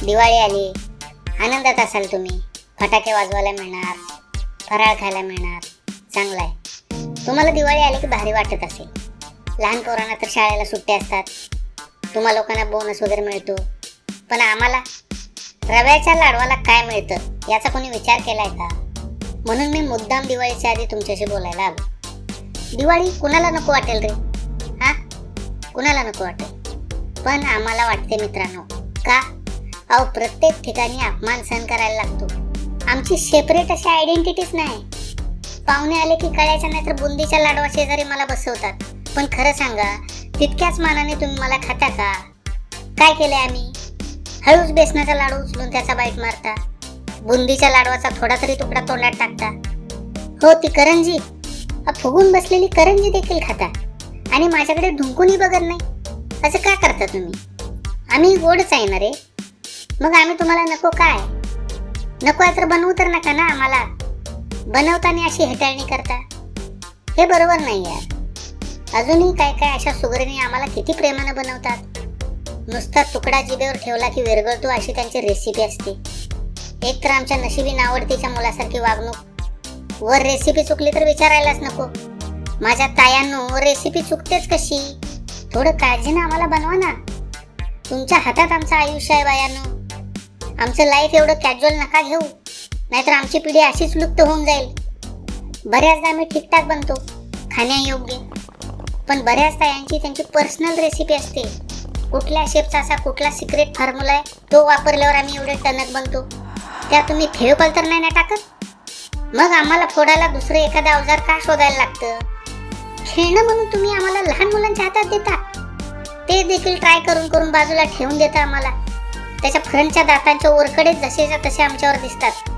दिवाळी आली, आनंदात असाल तुम्ही. फटाके वाजवायला मिळणार, फराळ खायला मिळणार, चांगलं आहे. तुम्हाला दिवाळी आली की भारी वाटत असेल. लहान पोरांना तर शाळेला सुट्ट्या असतात, तुम्हा लोकांना बोनस वगैरे मिळतो. पण आम्हाला रव्याच्या लाडवाला काय मिळतं याचा कोणी विचार केलाय का? म्हणून मी मुद्दाम दिवाळीच्या आधी तुमच्याशी बोलायला आलो. दिवाळी कुणाला नको वाटेल रे? हा, कुणाला नको वाटेल? पण आम्हाला वाटते मित्रांनो. का? अहो, प्रत्येक ठिकाणी अपमान सहन करायला लागतो. आमची सेपरेट अशी आयडेंटिटीच नाही. पाहुणे आले की कळायच्या नाही तर बुंदीच्या लाडवा शेजारी मला बसवतात. पण खरं सांगा, तितक्याच मानाने तुम्ही मला खाता का? काय केलंय आम्ही? हळूच बेसनाचा लाडू उचलून त्याचा बाईट मारता, बुंदीच्या लाडवाचा थोडा तरी तुकडा तोंडात टाकता. हो, ती करंजी, फुगून बसलेली करंजी देखील खाता आणि माझ्याकडे ढुंकूनही बघत नाही. असं का करता तुम्ही? आम्ही गोडच आहे ना रे. मग आम्ही तुम्हाला नको काय? नको आहे तर बनवू तर नका ना आम्हाला. बनवताना अशी हेटाळणी करता, हे बरोबर नाही यार. अजूनही काय काय अशा सुगरणी आम्हाला किती प्रेमानं बनवतात. नुसता तुकडा जिभेवर ठेवला की विरघळतो अशी त्यांची रेसिपी असते. एक तर आमच्या नशिबी नावडतीच्या मुलासारखी वागणूक, वर रेसिपी चुकली तर विचारायलाच नको. माझ्या तायांनो, रेसिपी चुकतेच कशी? थोडं काळजीनं आम्हाला बनवा ना. तुमच्या हातात आमचं आयुष्य आहे बायांनो. आमचं लाईफ एवढं कॅज्युअल नका घेऊ, नाहीतर आमची पिढी अशीच लुप्त होऊन जाईल. बऱ्याचदा आम्ही ठीकठाक बनतो खाण्यायोग्य, पण बऱ्याच तायांची त्यांची पर्सनल रेसिपी असते. कुठल्या शेफचा असा कुठला सिक्रेट फॉर्म्युला आहे, तो वापरल्यावर आम्ही एवढे टणक बनतो. त्या तुम्ही फेविकॉल तर नाही ना टाकत? मग आम्हाला फोडायला दुसरं एखादं अवजार का शोधायला लागतं? खेळणं म्हणून तुम्ही आम्हाला लहान मुलांच्या हातात देता, ते देखील ट्राय करून करून बाजूला ठेवून देता आम्हाला. त्याच्या फ्रंटच्या दातांच्या ओरकडे जसेच्या तसे आमच्यावर दिसतात.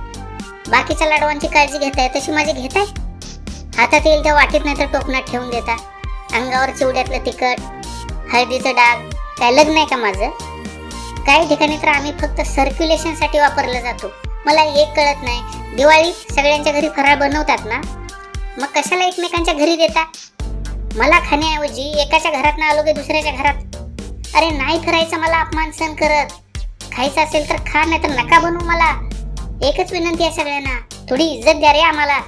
बाकीच्या लाडवांची काळजी घेताय तशी माझी घेताय? हातात येईल त्या वाटीत नाही तर टोपणात ठेवून देता. अंगावर चिवड्यातलं तिखट, हळदीचं डाग, काय लग्न आहे का माझं? काही ठिकाणी तर आम्ही फक्त सर्क्युलेशनसाठी वापरलं जातो. मला एक कळत नाही, दिवाळीत सगळ्यांच्या घरी फराळ बनवतात ना, मग कशाला एकमेकांच्या घरी देता? मला खाण्याऐवजी एकाच्या घरात ना आलो की दुसऱ्याच्या घरात. अरे नाही करायचं मला अपमान सहन करत. खायचं असेल तर खा, नाही तर नका बनवू मला. एकच विनंती आहे सगळ्यांना, थोडी इज्जत द्या रे आम्हाला.